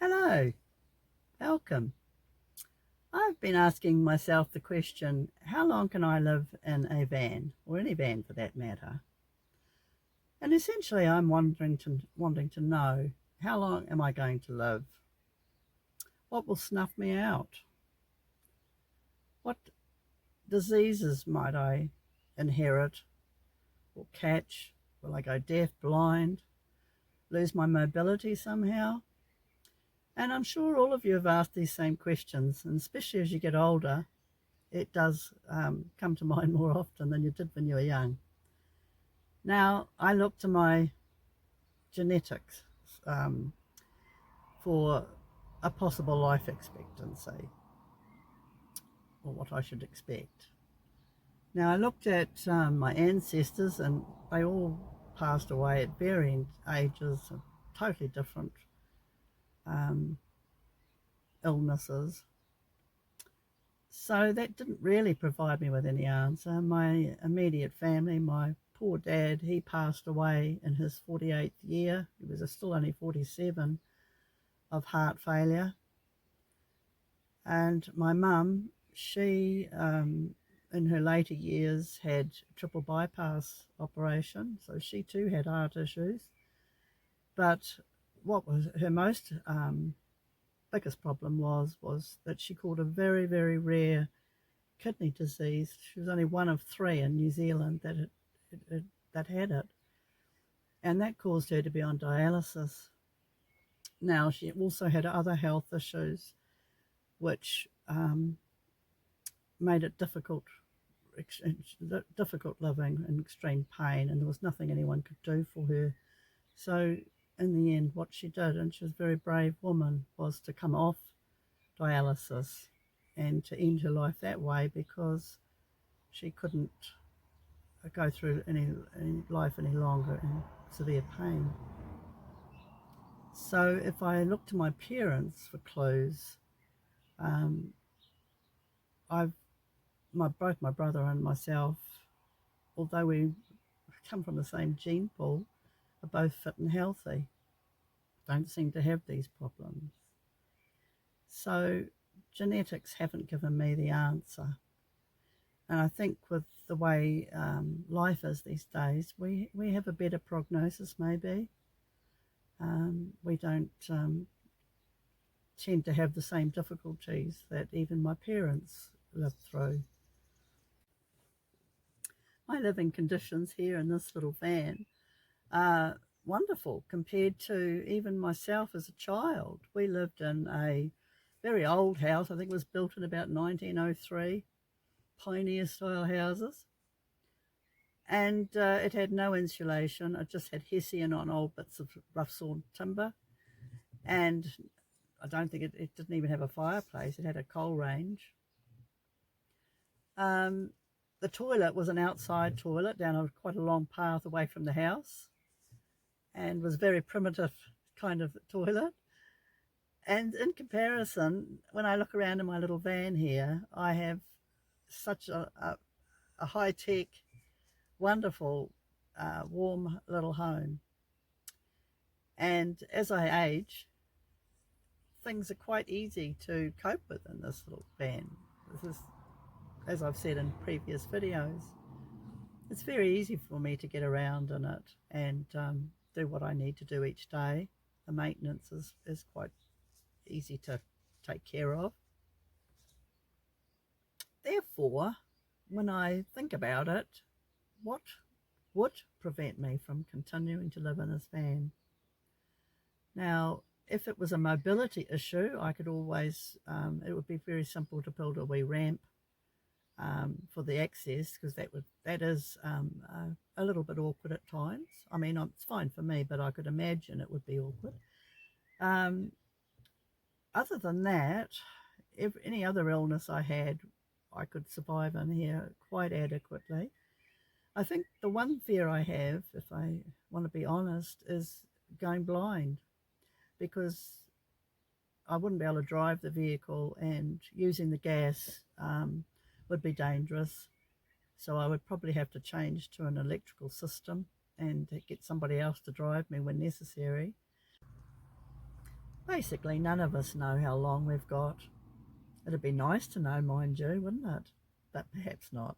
Hello, welcome. I've been asking myself the question, how long can I live in a van, or any van for that matter? And essentially I'm wanting to know, how long am I going to live? What will snuff me out? What diseases might I inherit or catch? Will I go deaf, blind, lose my mobility somehow? And I'm sure all of you have asked these same questions, and especially as you get older, it does come to mind more often than you did when you were young. Now, I look to my genetics um, for a possible life expectancy, or what I should expect. Now, I looked at my ancestors, and they all passed away at varying ages, of totally different um, illnesses. So that didn't really provide me with any answer. My immediate family, my poor dad, he passed away in his 48th year. He was still only 47, of heart failure. And my mum, she, in her later years, had triple bypass operation, so she too had heart issues. But what was her most biggest problem was that she caught a very, very rare kidney disease. She was only one of three in New Zealand that had it, and that caused her to be on dialysis. Now, she also had other health issues, which made it difficult living in extreme pain, and there was nothing anyone could do for her. So, in the end, what she did, and she was a very brave woman, was to come off dialysis and to end her life that way, because she couldn't go through any life any longer in severe pain. So if I look to my parents for clues, um, I've both my brother and myself, although we come from the same gene pool, are both fit and healthy. Don't seem to have these problems. So genetics haven't given me the answer. And I think with the way life is these days, we have a better prognosis maybe. We don't tend to have the same difficulties that even my parents lived through. My living conditions here in this little van are wonderful compared to even myself as a child. We lived in a very old house. I think it was built in about 1903, pioneer style houses. And it had no insulation. It just had hessian on old bits of rough sawn timber. And I don't think it didn't even have a fireplace. It had a coal range. Um, the toilet was an outside toilet down quite a long path away from the house, and was very primitive kind of toilet. And in comparison, when I look around in my little van here, I have such a high-tech, wonderful, warm little home. And as I age, things are quite easy to cope with in this little van. This is, as I've said in previous videos, it's very easy for me to get around in it and do what I need to do each day. The maintenance is quite easy to take care of. Therefore, when I think about it, what would prevent me from continuing to live in this van? Now, if it was a mobility issue, I could always, it would be very simple to build a wee ramp for the access, because that is a little bit awkward at times. I mean, it's fine for me, but I could imagine it would be awkward. Other than that, any other illness I had, I could survive in here quite adequately. I think the one fear I have, if I want to be honest, is going blind, because I wouldn't be able to drive the vehicle, and using the gas would be dangerous. So I would probably have to change to an electrical system and get somebody else to drive me when necessary. Basically, none of us know how long we've got. It'd be nice to know, mind you, wouldn't it? But perhaps not.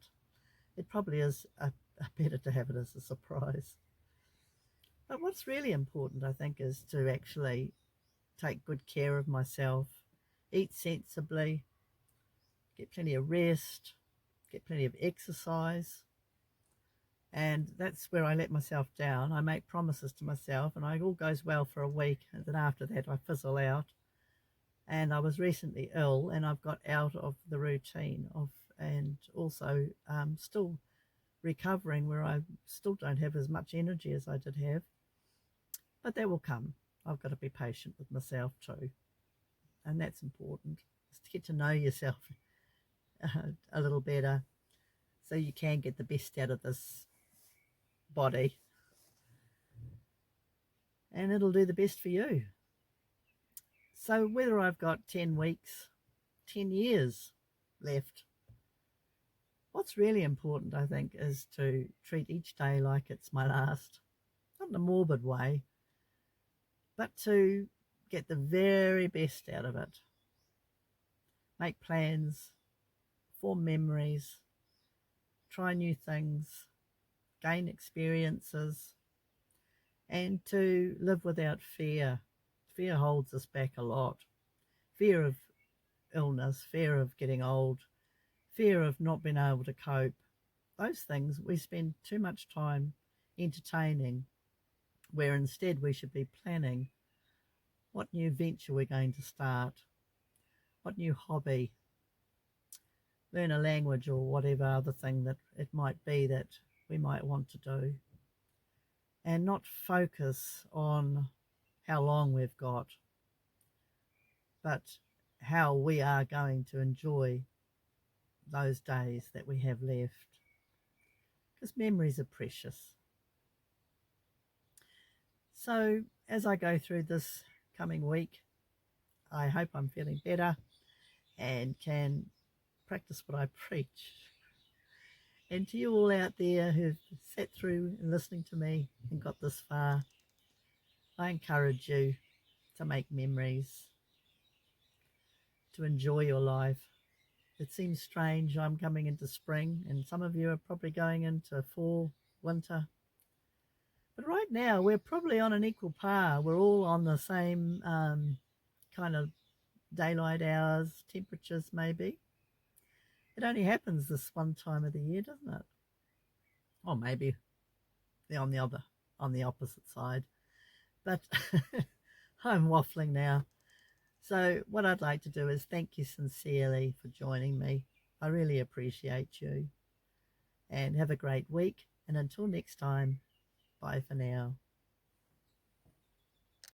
It probably is better to have it as a surprise. But what's really important, I think, is to actually take good care of myself, eat sensibly, get plenty of rest, get plenty of exercise. And that's where I let myself down. I make promises to myself, and it all goes well for a week. And then after that, I fizzle out. And I was recently ill, and I've got out of the routine and also still recovering, where I still don't have as much energy as I did have. But that will come. I've got to be patient with myself too. And that's important, is to get to know yourself a little better so you can get the best out of this body, and it'll do the best for you. So whether I've got 10 weeks, 10 years left, what's really important, I think, is to treat each day like it's my last. Not in a morbid way, but to get the very best out of it. Make plans, form memories, try new things, gain experiences, and to live without fear. Fear holds us back a lot. Fear of illness, fear of getting old, fear of not being able to cope. Those things we spend too much time entertaining, where instead we should be planning what new venture we're going to start, what new hobby, learn a language or whatever other thing that it might be that we might want to do, and not focus on how long we've got, but how we are going to enjoy those days that we have left, because memories are precious. So as I go through this coming week, I hope I'm feeling better and can practice what I preach. And to you all out there who've sat through and listening to me and got this far, I encourage you to make memories, to enjoy your life. It seems strange, I'm coming into spring, and some of you are probably going into fall, winter. But right now, we're probably on an equal par. We're all on the same kind of daylight hours, temperatures maybe. It only happens this one time of the year, doesn't it? Or maybe they're on the opposite side. But I'm waffling now. So what I'd like to do is thank you sincerely for joining me. I really appreciate you. And have a great week. And until next time, bye for now.